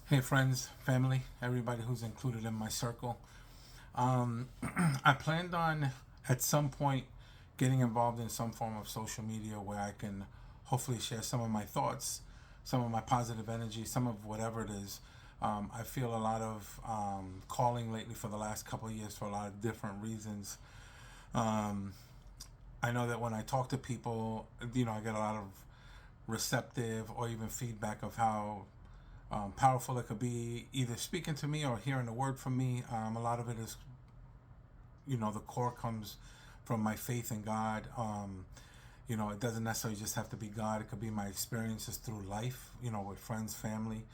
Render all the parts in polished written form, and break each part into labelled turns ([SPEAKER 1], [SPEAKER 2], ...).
[SPEAKER 1] Hey, friends, family, everybody who's included in my circle. Um, I planned on at some point getting involved in some form of social media where I can hopefully share some of my thoughts, some of my positive energy, some of whatever it is. I feel a lot of calling lately for the last couple of years for a lot of different reasons. Um, I know that when I talk to people, I get a lot of receptive or even feedback of how powerful it could be, either speaking to me or hearing a word from me. A lot of it is, the core comes from my faith in God. It doesn't necessarily just have to be God. It could be my experiences through life, with friends, family,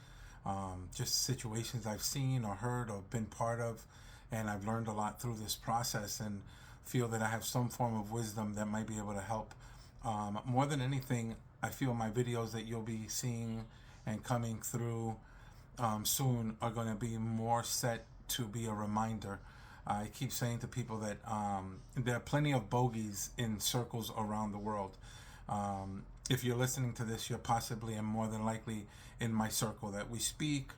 [SPEAKER 1] just situations I've seen or heard or been part of. And I've learned a lot through this process and feel that I have some form of wisdom that might be able to help. More than anything, I feel my videos that you'll be seeing and coming through soon are going to be more set to be a reminder. I keep saying to people that there are plenty of bogeys in circles around the world. If you're listening to this, you're possibly and more than likely in my circle, that we speak,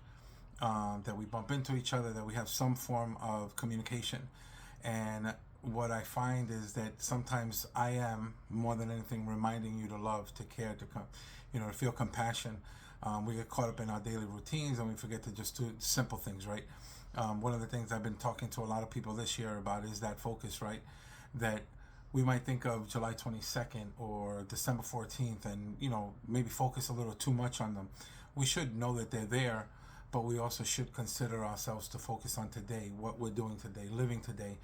[SPEAKER 1] that we bump into each other, that we have some form of communication. And what I find is that sometimes I am more than anything reminding you to love, to care, to come, to feel compassion. We get caught up in our daily routines and we forget to just do simple things, right? One of the things I've been talking to a lot of people this year about is that focus, right? That we might think of July 22nd or December 14th and, maybe focus a little too much on them. We should know that they're there, but we also should consider ourselves to focus on today, what we're doing today, living today,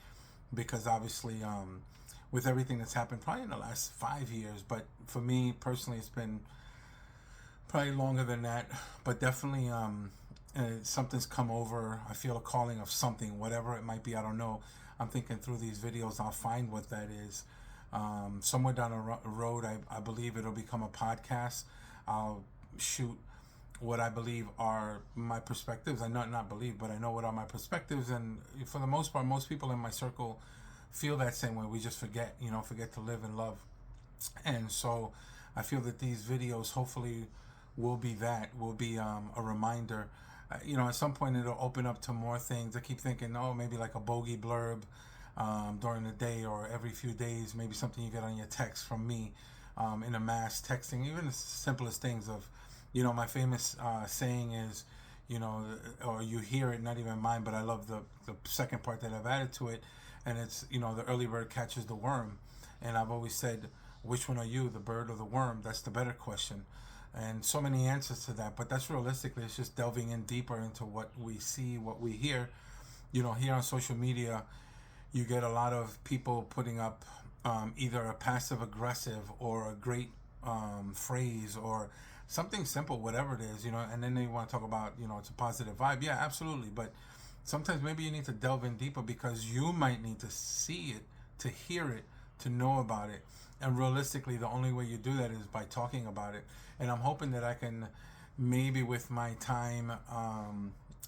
[SPEAKER 1] because obviously, with everything that's happened, probably in the last 5 years, but for me personally, it's been probably longer than that, but definitely something's come over. I feel a calling of something, whatever it might be. I don't know. I'm thinking through these videos, I'll find what that is. Somewhere down the road, I believe it'll become a podcast. I'll shoot what I believe are my perspectives. I not believe, but I know what are my perspectives. And for the most part, most people in my circle feel that same way. We just forget to live and love. And so I feel that these videos hopefully will be a reminder. At some point it'll open up to more things. I keep thinking, oh, maybe like a bogey blurb during the day or every few days, maybe something you get on your text from me in a mass texting, even the simplest things of, my famous saying is, or you hear it, not even mine, but I love the second part that I've added to it. And it's, the early bird catches the worm. And I've always said, which one are you, the bird or the worm? That's the better question. And so many answers to that, but that's realistically, it's just delving in deeper into what we see, what we hear. Here on social media, you get a lot of people putting up either a passive aggressive or a great phrase or something simple, whatever it is, and then they want to talk about, it's a positive vibe. Yeah, absolutely. But sometimes maybe you need to delve in deeper because you might need to see it, to hear it, to know about it. And realistically, the only way you do that is by talking about it. And I'm hoping that I can maybe with my time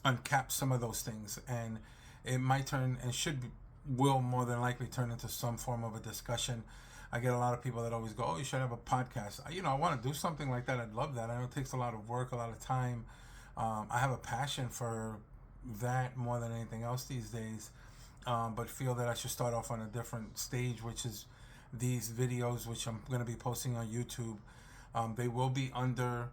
[SPEAKER 1] uncap some of those things. And it might turn and will more than likely turn into some form of a discussion. I get a lot of people that always go, "Oh, you should have a podcast." I want to do something like that. I'd love that. I know it takes a lot of work, a lot of time. I have a passion for that more than anything else these days, but feel that I should start off on a different stage, which is these videos, which I'm going to be posting on YouTube. They will be under.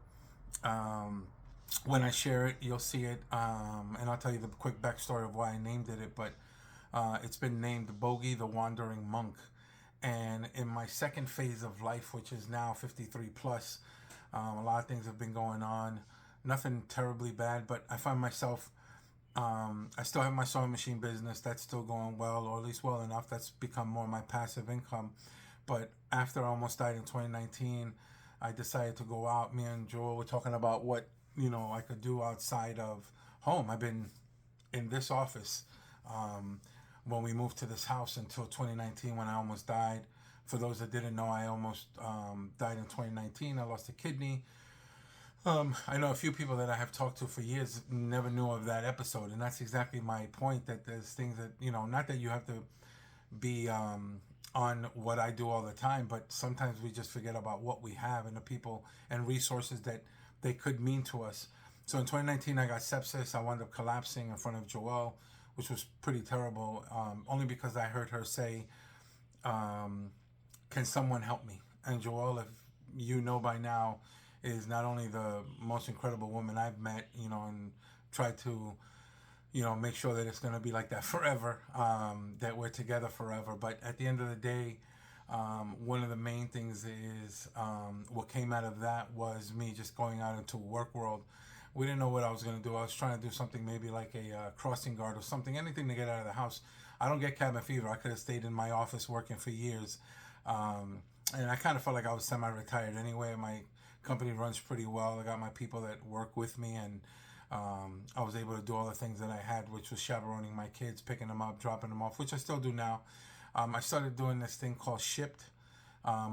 [SPEAKER 1] When I share it, you'll see it, and I'll tell you the quick backstory of why I named it. But it's been named Bogie the Wandering Monk. And in my second phase of life, which is now 53 plus, a lot of things have been going on. Nothing terribly bad, but I find myself, I still have my sewing machine business. That's still going well, or at least well enough. That's become more my passive income. But after I almost died in 2019, I decided to go out. Me and Joel were talking about what, I could do outside of home. I've been in this office when we moved to this house until 2019 when I almost died. For those that didn't know, I almost died in 2019. I lost a kidney. I know a few people that I have talked to for years never knew of that episode, and that's exactly my point. That there's things that not that you have to be on what I do all the time, but sometimes we just forget about what we have and the people and resources that they could mean to us. So in 2019, I got sepsis. I wound up collapsing in front of Joelle, which was pretty terrible, only because I heard her say, can someone help me? And Joelle, if you know by now, is not only the most incredible woman I've met, and tried to, make sure that it's going to be like that forever, that we're together forever. But at the end of the day, one of the main things is what came out of that was me just going out into the work world. We didn't know what I was going to do. I was trying to do something maybe like a crossing guard or something, anything to get out of the house. I don't get cabin fever. I could have stayed in my office working for years. And I kind of felt like I was semi-retired anyway. My company runs pretty well. I got my people that work with me, and I was able to do all the things that I had, which was chaperoning my kids, picking them up, dropping them off, which I still do now. I started doing this thing called Shipped,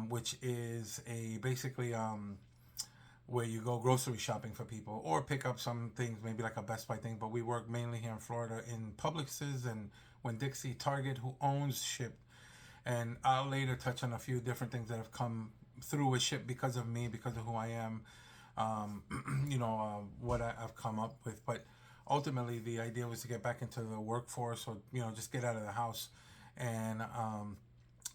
[SPEAKER 1] which is basically where you go grocery shopping for people or pick up some things, maybe like a Best Buy thing. But we work mainly here in Florida in Publix's and Winn-Dixie, Target, who owns Shipped. And I'll later touch on a few different things that have come through with Shipped because of me, because of who I am, what I've come up with. But ultimately, the idea was to get back into the workforce, or just get out of the house. And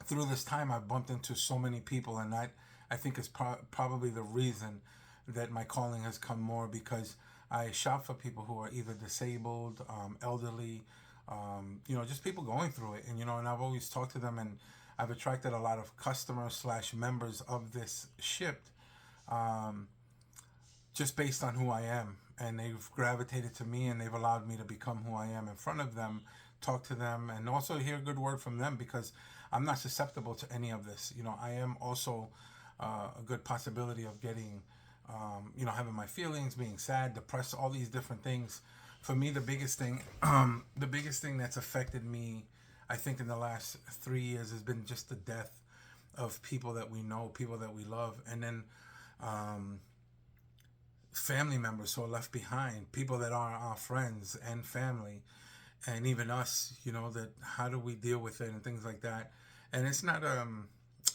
[SPEAKER 1] through this time, I've bumped into so many people, and that I think is probably the reason that my calling has come more, because I shop for people who are either disabled, elderly, just people going through it. And I've always talked to them, and I've attracted a lot of customers / members of this Shipped, just based on who I am. And they've gravitated to me, and they've allowed me to become who I am in front of them, talk to them, and also hear a good word from them, because I'm not susceptible to any of this. I am also a good possibility of getting, having my feelings, being sad, depressed, all these different things. For me, the biggest thing that's affected me, I think, in the last 3 years has been just the death of people that we know, people that we love, and then family members who are left behind, people that are our friends and family, and even us, that how do we deal with it and things like that. And it's not a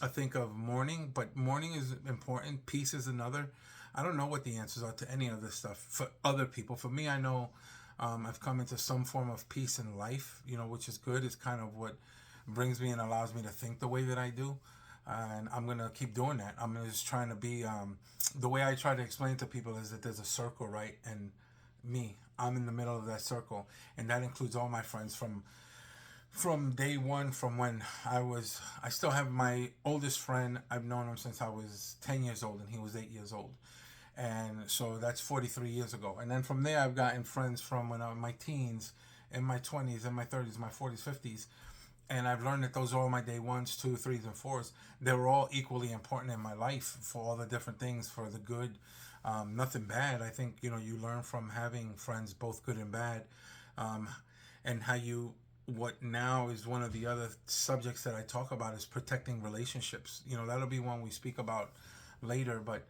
[SPEAKER 1] think of mourning, but mourning is important. Peace is another. I don't know what the answers are to any of this stuff for other people. For me, I know I've come into some form of peace in life, which is good. It's kind of what brings me and allows me to think the way that I do. And I'm going to keep doing that. I'm just trying to be, the way I try to explain to people is that there's a circle, right? And me, I'm in the middle of that circle. And that includes all my friends from day one, from when I still have my oldest friend. I've known him since I was 10 years old, and he was 8 years old. And so that's 43 years ago. And then from there, I've gotten friends from when I was in my teens, in my 20s, in my 30s, my 40s, 50s. And I've learned that those are all my day ones, 2, 3s, and 4s. They were all equally important in my life for all the different things, for the good, nothing bad. I think, you learn from having friends, both good and bad. And what now is one of the other subjects that I talk about is protecting relationships. That'll be one we speak about later, but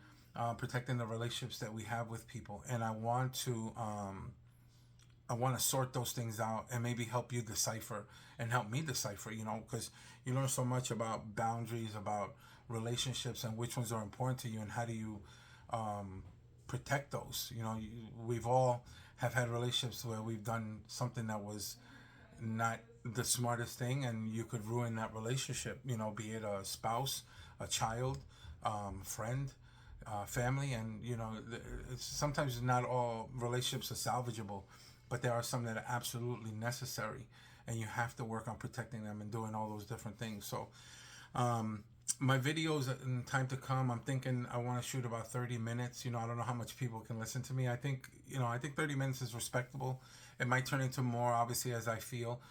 [SPEAKER 1] protecting the relationships that we have with people. And I want to sort those things out and maybe help you decipher and help me decipher, because you learn so much about boundaries, about relationships, and which ones are important to you, and how do you protect those. We've all have had relationships where we've done something that was not the smartest thing, and you could ruin that relationship, be it a spouse, a child, friend, family. And sometimes not all relationships are salvageable, but there are some that are absolutely necessary, and you have to work on protecting them and doing all those different things. So my videos in time to come, I'm thinking I want to shoot about 30 minutes. I don't know how much people can listen to me. I think 30 minutes is respectable. It might turn into more, obviously, as I feel.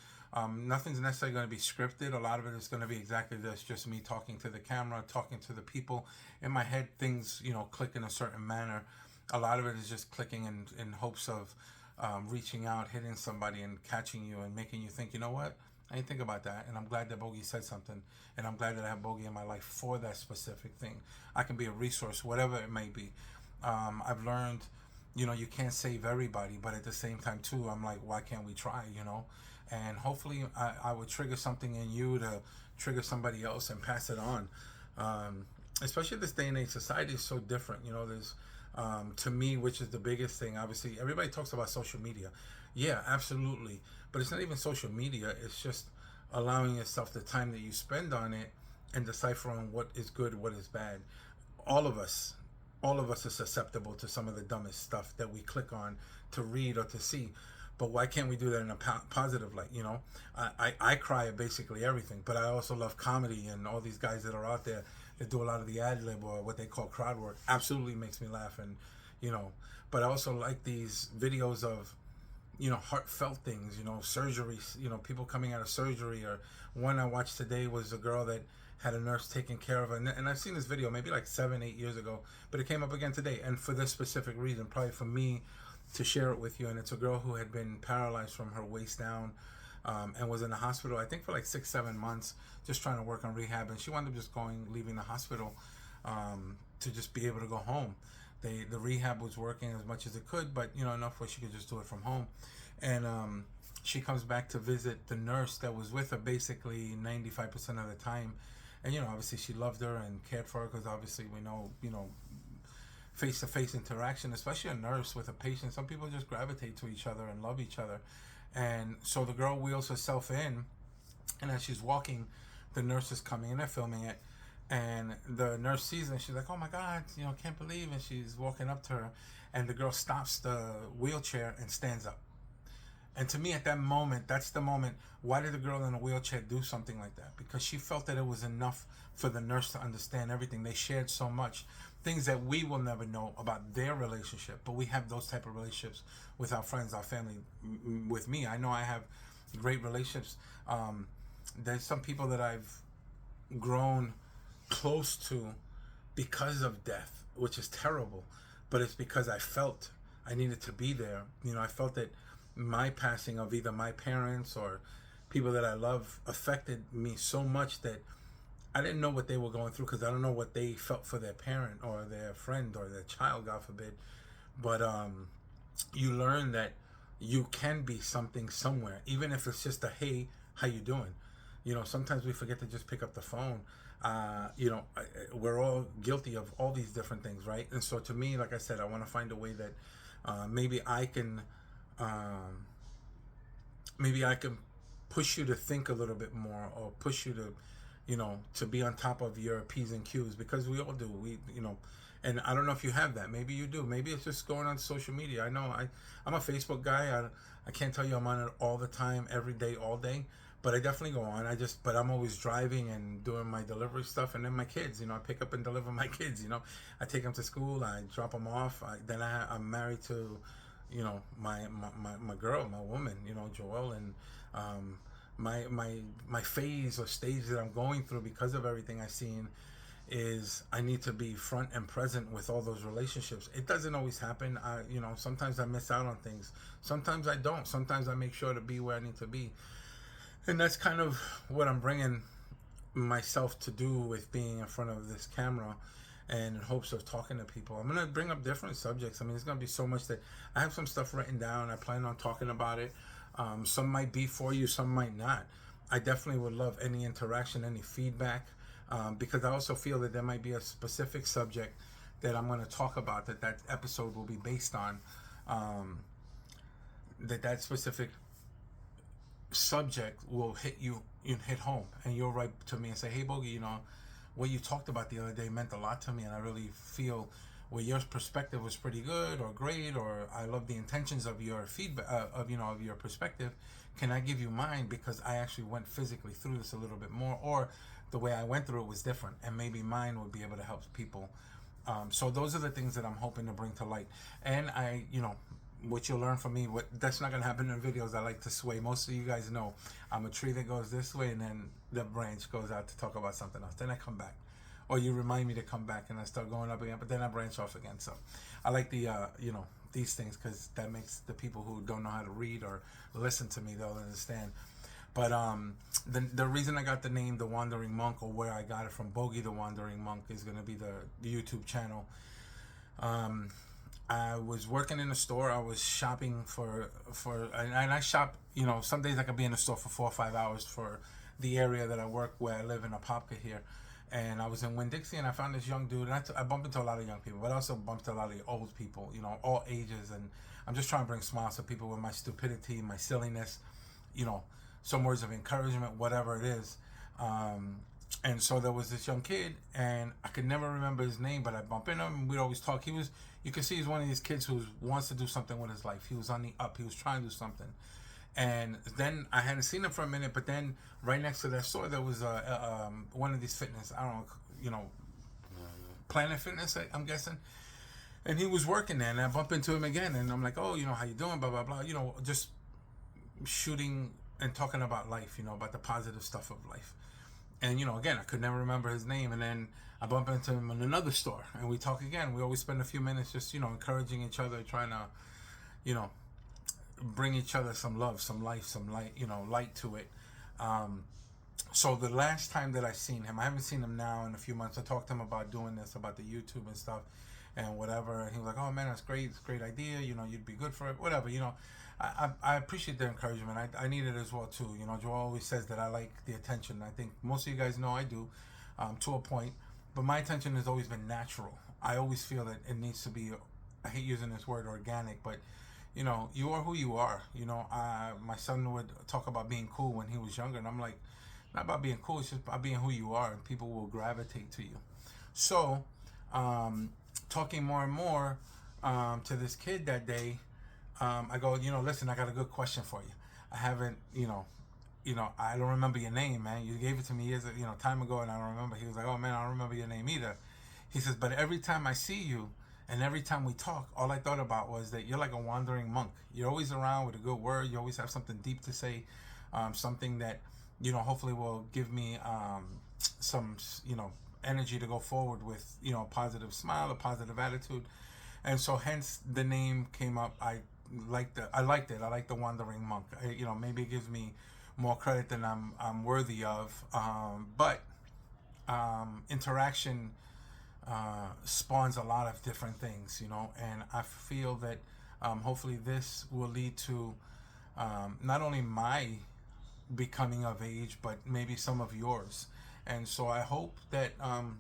[SPEAKER 1] Nothing's necessarily going to be scripted. A lot of it is going to be exactly this, just me talking to the camera, talking to the people. In my head, things, click in a certain manner. A lot of it is just clicking in hopes of reaching out, hitting somebody and catching you and making you think, you know what? I didn't think about that. And I'm glad that Bogie said something. And I'm glad that I have Bogie in my life for that specific thing. I can be a resource, whatever it may be. I've learned, you can't save everybody, but at the same time too, I'm like, why can't we try, And hopefully I would trigger something in you to trigger somebody else and pass it on. Especially this day and age, society is so different. There's To me, which is the biggest thing. Obviously, everybody talks about social media. Yeah, absolutely. But it's not even social media. It's just allowing yourself the time that you spend on it and deciphering what is good, what is bad. All of us, all of us are susceptible to some of the dumbest stuff that we click on to read or to see. But why can't we do that in a positive light? I cry at basically everything, but I also love comedy, and all these guys that are out there that do a lot of the ad lib or what they call crowd work absolutely makes me laugh. And you know, but I also like these videos of heartfelt things, surgeries, people coming out of surgery. Or one I watched today was a girl that had a nurse taking care of her. And I've seen this video maybe like 7-8 years ago, but it came up again today. And for this specific reason, probably for me to share it with you. And it's a girl who had been paralyzed from her waist down, and was in the hospital, I think for like 6-7 months, just trying to work on rehab. And she wound up just leaving the hospital to just be able to go home. The rehab was working as much as it could, but enough where she could just do it from home. And she comes back to visit the nurse that was with her basically 95% of the time. And obviously she loved her and cared for her, because obviously we know face-to-face interaction, especially a nurse with a patient, some people just gravitate to each other and love each other. And so the girl wheels herself in, and as she's walking, the nurse is coming and they're filming it. And the nurse sees her and she's like, oh my God, can't believe. And she's walking up to her, and the girl stops the wheelchair and stands up. And to me, at that moment, that's the moment. Why did the girl in a wheelchair do something like that? Because she felt that it was enough for the nurse to understand everything. They shared so much, things that we will never know about their relationship. But we have those type of relationships with our friends, our family. With me, I know I have great relationships. There's some people that I've grown close to because of death, which is terrible. But it's because I felt I needed to be there. I felt that my passing of either my parents or people that I love affected me so much that I didn't know what they were going through, because I don't know what they felt for their parent or their friend or their child, God forbid. But you learn that you can be something somewhere, even if it's just a hey, how you doing? Sometimes we forget to just pick up the phone. We're all guilty of all these different things, right? And so to me, like I said, I want to find a way that maybe I can push you to think a little bit more, or push you to to be on top of your P's and Q's, because we all do. And I don't know if you have that. Maybe you do. Maybe it's just going on social media. I know I'm a Facebook guy. I can't tell you I'm on it all the time, every day, all day, but I definitely go on. But I'm always driving and doing my delivery stuff. And then my kids, I pick up and deliver my kids. I take them to school, I drop them off. I'm married to my girl, my woman, Joelle. And my phase or stage that I'm going through because of everything I've seen is I need to be front and present with all those relationships. It doesn't always happen. Sometimes I miss out on things. Sometimes I don't. Sometimes I make sure to be where I need to be. And that's kind of what I'm bringing myself to do with being in front of this camera, and in hopes of talking to people. I'm going to bring up different subjects. I mean, there's going to be so much that I have some stuff written down. I plan on talking about it. Some might be for you, some might not. I definitely would love any interaction, any feedback, because I also feel that there might be a specific subject that I'm going to talk about, that episode will be based on, that specific subject will hit home, and you'll write to me and say, hey Bogie, what you talked about the other day meant a lot to me, and I really feel where your perspective was pretty good or great, or I love the intentions of your feedback, of your perspective. Can I give you mine, because I actually went physically through this a little bit more, or the way I went through it was different, and maybe mine would be able to help people. So those are the things that I'm hoping to bring to light. And what you'll learn from me, that's not going to happen in videos. I like to sway. Most of you guys know I'm a tree that goes this way, and then the branch goes out to talk about something else. Then I come back, or you remind me to come back, and I start going up again, but then I branch off again. So I like the these things, because that makes the people who don't know how to read or listen to me, they'll understand. But the reason I got the name The Wandering Monk, or where I got it from, Bogie the Wandering Monk, is going to be the YouTube channel. I was working in a store. I was shopping and I shop, some days I could be in the store for 4 or 5 hours for the area that I work, where I live in Apopka here. And I was in Winn-Dixie, and I found this young dude. And I bumped into a lot of young people, but I also bumped into a lot of old people, all ages. And I'm just trying to bring smiles to people with my stupidity, my silliness, some words of encouragement, whatever it is. And so there was this young kid, and I could never remember his name, but I bump into him, and we'd always talk. You could see he's one of these kids who wants to do something with his life. He was on the up. He was trying to do something. And then I hadn't seen him for a minute, but then right next to that store, there was one of these fitness, I don't know, Planet Fitness, I'm guessing. And he was working there, and I bump into him again, and I'm like, oh, how you doing, blah, blah, blah. Just shooting and talking about life, about the positive stuff of life. And, again, I could never remember his name. And then I bump into him in another store, and we talk again. We always spend a few minutes just, encouraging each other, trying to, bring each other some love, some life, some light, light to it. So the last time that I seen him, I haven't seen him now in a few months. I talked to him about doing this, about the YouTube and stuff and whatever. And he was like, oh man, that's great. It's a great idea. You'd be good for it, whatever, I appreciate the encouragement. I need it as well too. Joe always says that I like the attention. I think most of you guys know I do, to a point, but my attention has always been natural. I always feel that it needs to be, I hate using this word organic, but you are who you are. My son would talk about being cool when he was younger, and I'm like, not about being cool, it's just about being who you are, and people will gravitate to you. So, talking more and more to this kid that day, I go, listen, I got a good question for you. I haven't, I don't remember your name, man. You gave it to me years, time ago, and I don't remember. He was like, oh man, I don't remember your name either. He says, but every time I see you, and every time we talk, all I thought about was that you're like a wandering monk. You're always around with a good word. You always have something deep to say, something that, hopefully will give me some, energy to go forward with, a positive smile, a positive attitude. And so hence the name came up. I liked it. I like the wandering monk. Maybe it gives me more credit than I'm worthy of. But interaction spawns a lot of different things, and I feel that hopefully this will lead to not only my becoming of age, but maybe some of yours. And so I hope that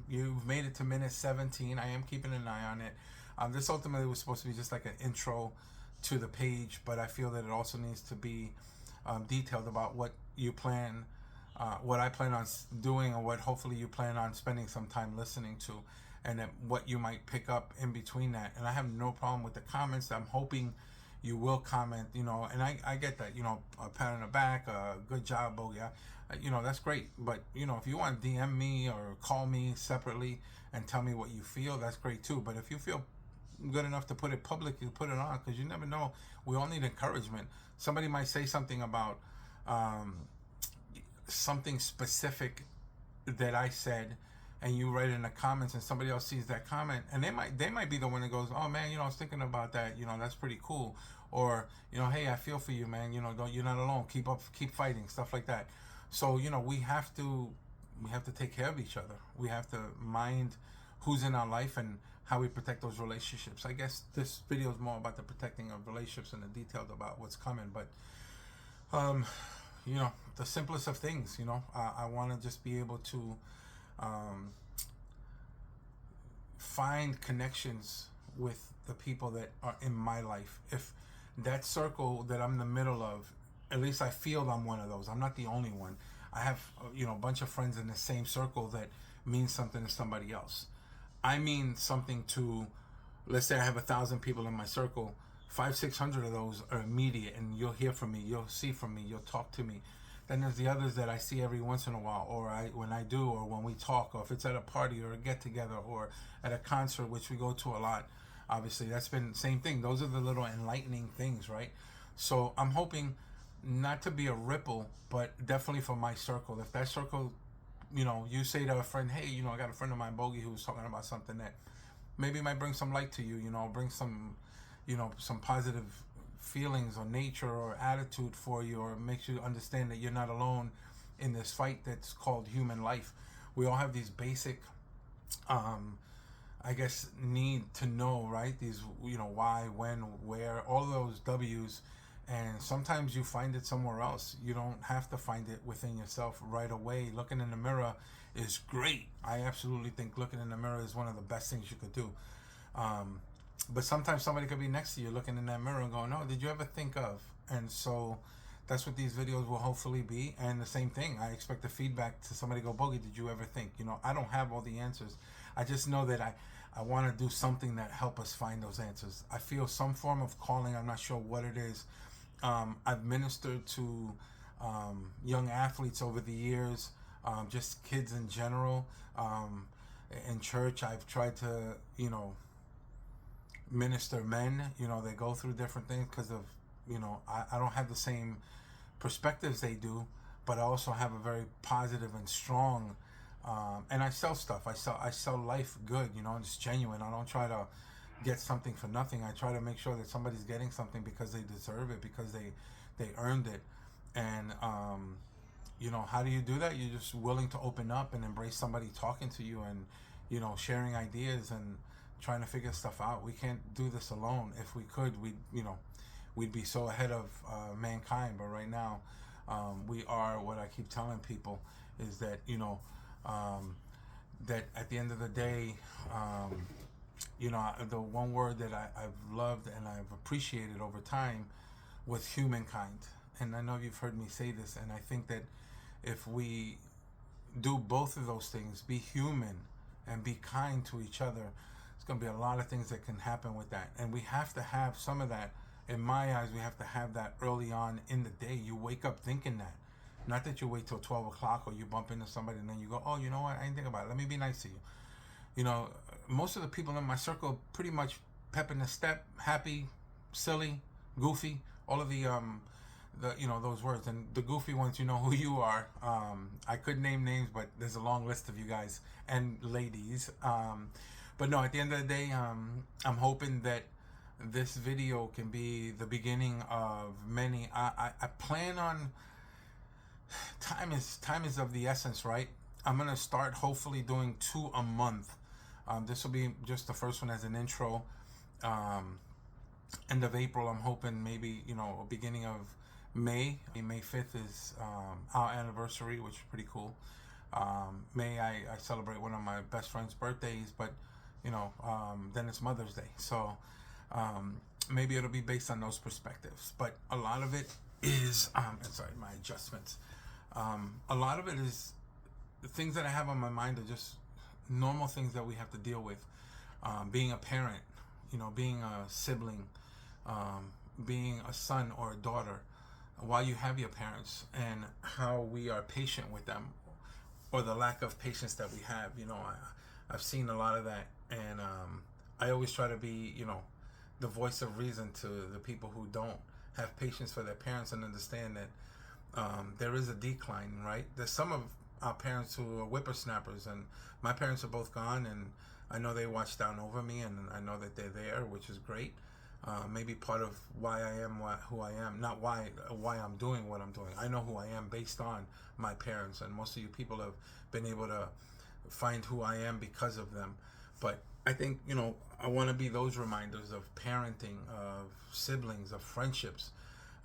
[SPEAKER 1] you've made it to minute 17. I am keeping an eye on it. This ultimately was supposed to be just like an intro to the page, but I feel that it also needs to be detailed about what you plan, what I plan on doing, or what hopefully you plan on spending some time listening to, and then what you might pick up in between that. And I have no problem with the comments. I'm hoping you will comment, and I get that, a pat on the back, good job, Bogie. That's great. But, if you want to DM me or call me separately and tell me what you feel, that's great too. But if you feel good enough to put it publicly, put it on, because you never know. We all need encouragement. Somebody might say something about something specific that I said, and you write in the comments, and somebody else sees that comment, and they might be the one that goes, oh man, I was thinking about that, that's pretty cool. Or, hey, I feel for you, man, you're not alone, keep fighting, stuff like that. So, we have to take care of each other. We have to mind who's in our life and how we protect those relationships. I guess this video is more about the protecting of relationships and the details about what's coming, but the simplest of things, I want to just be able to find connections with the people that are in my life. If that circle that I'm in the middle of, at least I feel I'm one of those. I'm not the only one. I have a bunch of friends in the same circle that mean something to somebody else. I mean something to, let's say I have 1,000 people in my circle, 500-600 of those are immediate, and you'll hear from me, you'll see from me, you'll talk to me. Then there's the others that I see every once in a while, or when I do, or when we talk, or if it's at a party or a get together or at a concert, which we go to a lot. Obviously, that's been the same thing. Those are the little enlightening things, right? So I'm hoping not to be a ripple, but definitely for my circle. If that circle, you say to a friend, hey, I got a friend of mine, Bogie, who's talking about something that maybe might bring some light to you, bring some, some positive feelings or nature or attitude for you, or makes you understand that you're not alone in this fight that's called human life. We all have these basic, I guess, need to know, right? These, why, when, where, all those W's, And sometimes you find it somewhere else. You don't have to find it within yourself right away. Looking in the mirror is great. I absolutely think looking in the mirror is one of the best things you could do. But sometimes somebody could be next to you looking in that mirror and going, no, did you ever think of? And so that's what these videos will hopefully be. And the same thing, I expect the feedback to somebody go, Bogie, did you ever think? You know, I don't have all the answers. I just know that I want to do something that help us find those answers. I feel some form of calling. I'm not sure what it is. I've ministered to young athletes over the years, just kids in general. In church, I've tried to, you know, minister men. You know, they go through different things because of, you know, I don't have the same perspectives they do, but I also have a very positive and strong, and I sell stuff. I sell life good, you know, and it's genuine. I don't try to get something for nothing. I try to make sure that somebody's getting something because they deserve it, because they earned it. And you know, how do you do that? You're just willing to open up and embrace somebody talking to you, and, you know, sharing ideas and trying to figure stuff out. We can't do this alone. If we could, we'd be so ahead of mankind. But right now, we are, what I keep telling people is that, you know, that at the end of the day, you know, the one word that I've loved and I've appreciated over time was humankind. And I know you've heard me say this, and I think that if we do both of those things, be human and be kind to each other, there's going to be a lot of things that can happen with that. And we have to have some of that. In my eyes, we have to have that early on in the day. You wake up thinking that. Not that you wait till 12 o'clock or you bump into somebody and then you go, oh, you know what? I didn't think about it. Let me be nice to you. You know, most of the people in my circle pretty much pep in the step, happy, silly, goofy, all of the you know, those words. And the goofy ones, you know who you are. I could name names, but there's a long list of you guys and ladies. But no, at the end of the day, I'm hoping that this video can be the beginning of many. I plan on, time is of the essence, right? I'm gonna start hopefully doing 2 a month. This will be just the first one as an intro. End of April, I'm hoping maybe, you know, beginning of May. May 5th is our anniversary, which is pretty cool. May, I celebrate one of my best friend's birthdays, but, you know, then it's Mother's Day. So maybe it'll be based on those perspectives. But a lot of it is, sorry, my adjustments. A lot of it is the things that I have on my mind are just normal things that we have to deal with. Being a parent, you know, being a sibling, being a son or a daughter, while you have your parents, and how we are patient with them, or the lack of patience that we have. You know, I've seen a lot of that, and I always try to be, you know, the voice of reason to the people who don't have patience for their parents, and understand that there is a decline, right? There's some of our parents who are whippersnappers, and my parents are both gone, and I know they watch down over me, and I know that they're there, which is great. Maybe part of why I am who I am, not why I'm doing what I'm doing. I know who I am based on my parents, and most of you people have been able to find who I am because of them. But I think, you know, I want to be those reminders of parenting, of siblings, of friendships.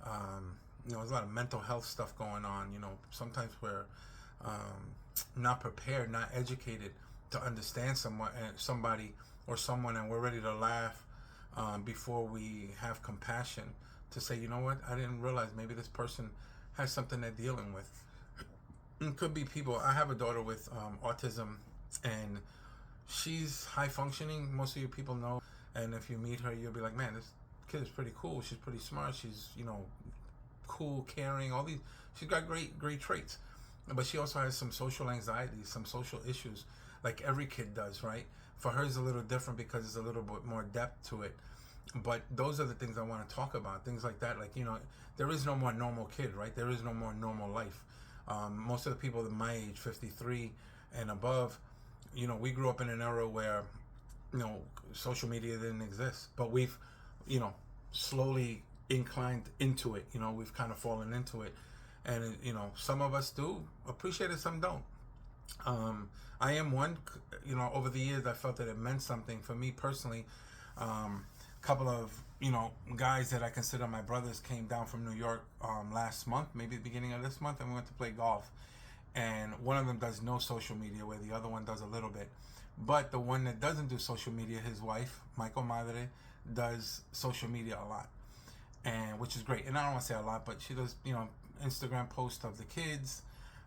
[SPEAKER 1] You know, there's a lot of mental health stuff going on. You know, sometimes we're not prepared, not educated to understand somebody or someone, and we're ready to laugh before we have compassion to say, you know what, I didn't realize maybe this person has something they're dealing with. It could be people. I have a daughter with autism, and she's high functioning. Most of you people know, and if you meet her, you'll be like, man, this kid is pretty cool. She's pretty smart. She's, you know, cool, caring, all these. She's got great traits, but she also has some social anxiety, some social issues, like every kid does, right? For her, it's a little different because there's a little bit more depth to it. But those are the things I want to talk about, things like that. Like, you know, there is no more normal kid, right? There is no more normal life. Most of the people in my age, 53 and above, you know, we grew up in an era where, you know, social media didn't exist. But we've, you know, slowly inclined into it. You know, we've kind of fallen into it. And, you know, some of us do appreciate it, some don't. I am one, you know, over the years I felt that it meant something for me personally. couple of guys that I consider my brothers came down from New York last month, maybe the beginning of this month, and we went to play golf. And one of them does no social media, where the other one does a little bit. But the one that doesn't do social media, his wife, Michael Madre, does social media a lot, and which is great. And I don't want to say a lot, but she does, Instagram posts of the kids,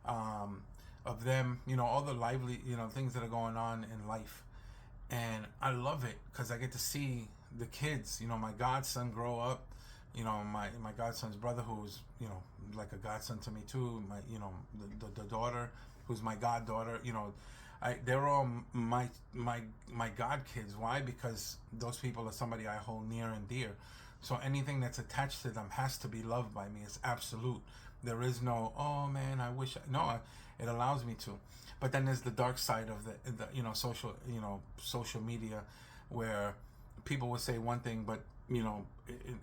[SPEAKER 1] of them, all the lively, things that are going on in life. And I love it because I get to see the kids, my godson grow up, my godson's brother, who's, like a godson to me too, my, the daughter, who's my goddaughter, they're all my god kids. Why? Because those people are somebody I hold near and dear. So anything that's attached to them has to be loved by me. It's absolute. There is no, oh man, I wish. No, it allows me to. But then there's the dark side of the social media, where people will say one thing, but in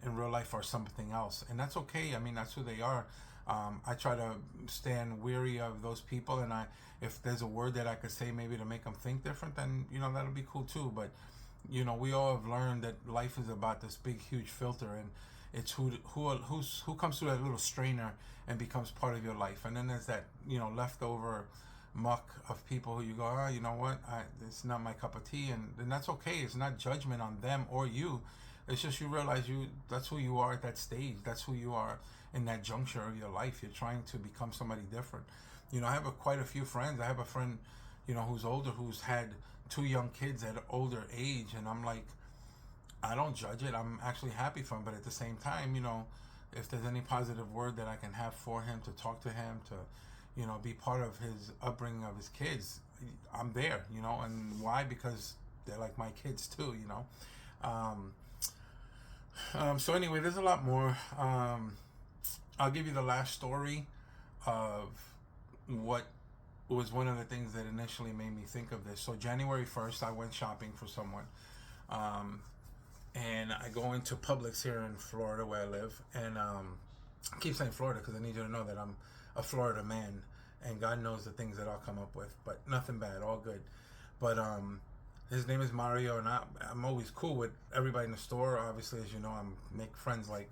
[SPEAKER 1] real life are something else, and that's okay. I mean, that's who they are. I try to stand weary of those people, and if there's a word that I could say maybe to make them think different, then that'll be cool too. But we all have learned that life is about this big, huge filter, and it's who comes through that little strainer and becomes part of your life. And then there's that leftover muck of people who you go, oh, you know what, it's not my cup of tea, and that's okay. It's not judgment on them or you. It's just you realize that's who you are at that stage. That's who you are in that juncture of your life. You're trying to become somebody different. I have quite a few friends. I have a friend, who's older, who's had 2 young kids at an older age, and I'm like, I don't judge it. I'm actually happy for him, but at the same time, if there's any positive word that I can have for him, to talk to him, to be part of his upbringing of his kids, I'm there, and why? Because they're like my kids too, So anyway, there's a lot more. I'll give you the last story of what was one of the things that initially made me think of this. So January 1st, I went shopping for someone. And I go into Publix here in Florida, where I live. And I keep saying Florida because I need you to know that I'm a Florida man. And God knows the things that I'll come up with. But nothing bad, all good. But his name is Mario, and I'm always cool with everybody in the store. Obviously, as you know, I make friends like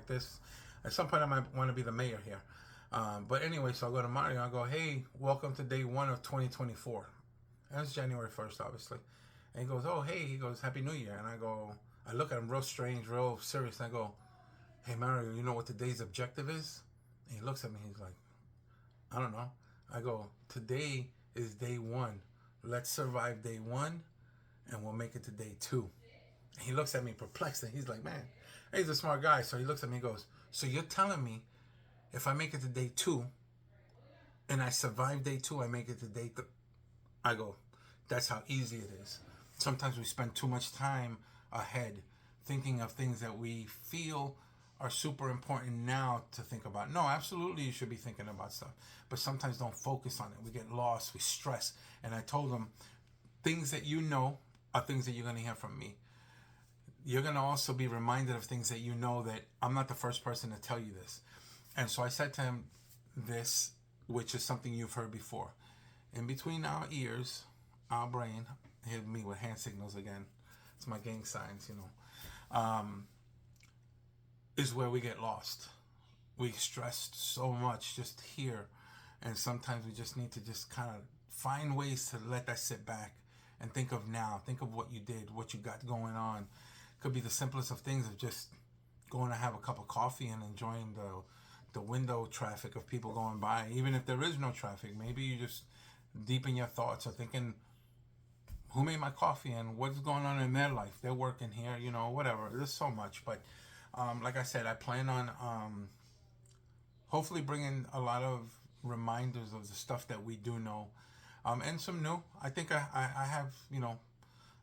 [SPEAKER 1] this. At some point, I might want to be the mayor here. But anyway, so I go to Mario. I go, hey, welcome to day 1 of 2024. And it's January 1st, obviously. And he goes, oh, hey. He goes, Happy New Year. And I look at him real strange, real serious. And I go, hey, Mario, you know what today's objective is? And he looks at me. He's like, I don't know. I go, today is day 1. Let's survive day 1, and we'll make it to day 2. And he looks at me perplexed, and he's like, man, he's a smart guy. So he looks at me and goes, so you're telling me if I make it to day 2 and I survive day 2, I make it to day 3? I go, that's how easy it is. Sometimes we spend too much time ahead thinking of things that we feel are super important now to think about. No, absolutely you should be thinking about stuff, but sometimes don't focus on it. We get lost, we stress. And I told him, things that you know are things that you're going to hear from me. You're going to also be reminded of things that you know that I'm not the first person to tell you this. And so I said to him this, which is something you've heard before. In between our ears, our brain, hit me with hand signals again. It's my gang signs, is where we get lost. We stressed so much just here. And sometimes we just need to just kind of find ways to let that sit back and think of now. Think of what you did, what you got going on. Could be the simplest of things, of just going to have a cup of coffee and enjoying the window traffic of people going by. Even if there is no traffic, maybe you just deep in your thoughts are thinking, who made my coffee and what's going on in their life? They're working here, whatever. There's so much. But like I said, I plan on hopefully bringing a lot of reminders of the stuff that we do know, and some new. I think I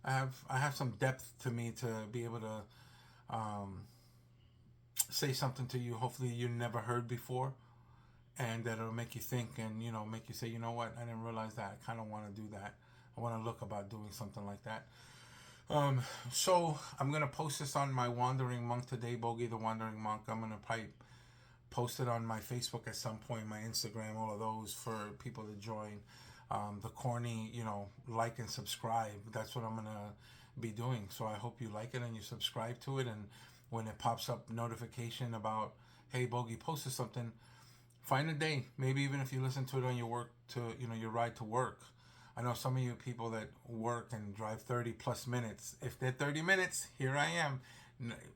[SPEAKER 1] have, I have some depth to me to be able to say something to you, hopefully you never heard before, and that'll make you think and, make you say, you know what, I didn't realize that. I kind of want to do that. I want to look about doing something like that. So I'm going to post this on my Wandering Monk today, Bogie the Wandering Monk. I'm going to probably post it on my Facebook at some point, my Instagram, all of those for people to join. The corny, like and subscribe. That's what I'm going to be doing. So I hope you like it and you subscribe to it, and when it pops up notification about, hey, Bogie posted something, find a day, maybe even if you listen to it on your work to, your ride to work. I know some of you people that work and drive 30 plus minutes. If they're 30 minutes, here I am.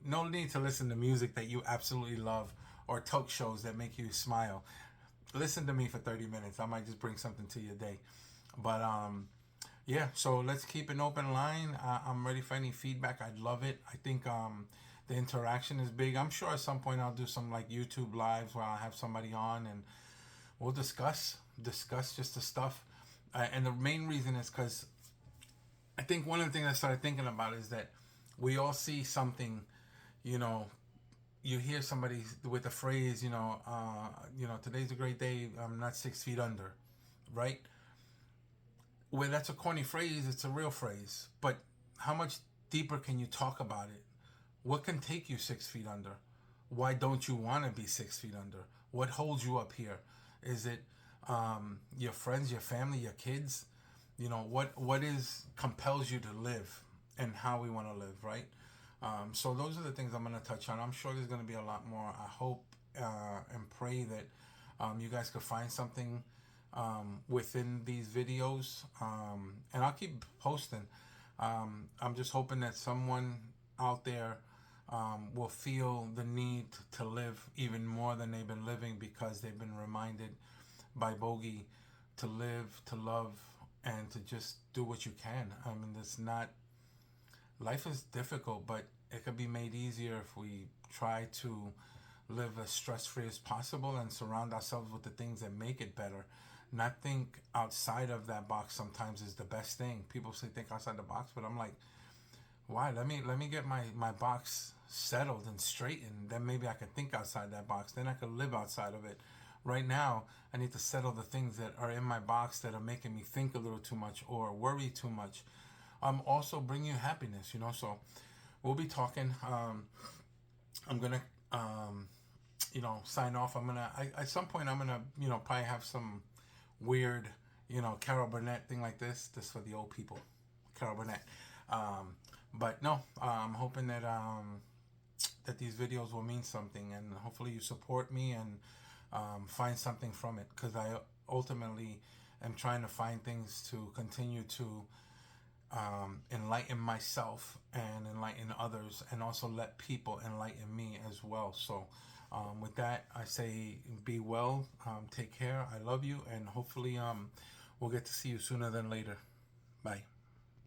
[SPEAKER 1] No need to listen to music that you absolutely love or talk shows that make you smile. Listen to me for 30 minutes. I might just bring something to your day. But yeah, so let's keep an open line. I'm ready for any feedback. I'd love it. I think the interaction is big. I'm sure at some point I'll do some like YouTube lives where I'll have somebody on and we'll discuss just the stuff. And the main reason is because I think one of the things I started thinking about is that we all see something, you hear somebody with the phrase, today's a great day, I'm not 6 feet under, right? Well, that's a corny phrase, it's a real phrase. But how much deeper can you talk about it? What can take you 6 feet under? Why don't you want to be 6 feet under? What holds you up here? Is it your friends, your family, your kids? What is compels you to live and how we want to live, right? So those are the things I'm going to touch on. I'm sure there's going to be a lot more. I hope and pray that you guys could find something within these videos, and I'll keep posting. I'm just hoping that someone out there will feel the need to live even more than they've been living, because they've been reminded by Bogie to live, to love, and to just do what you can. I mean, life is difficult, but it could be made easier if we try to live as stress-free as possible and surround ourselves with the things that make it better. Not think outside of that box sometimes is the best thing. People say think outside the box, but I'm like, why? Let me get my box settled and straightened. Then maybe I can think outside that box. Then I can live outside of it. Right now, I need to settle the things that are in my box that are making me think a little too much or worry too much. Also bring you happiness, so we'll be talking. I'm gonna sign off. At some point I'm gonna probably have some weird Carol Burnett thing like this for the old people, Carol Burnett. But no, I'm hoping that that these videos will mean something, and hopefully you support me and find something from it, because I ultimately am trying to find things to continue to enlighten myself and enlighten others, and also let people enlighten me as well. So with that, I say be well, take care, I love you, and hopefully we'll get to see you sooner than later. Bye.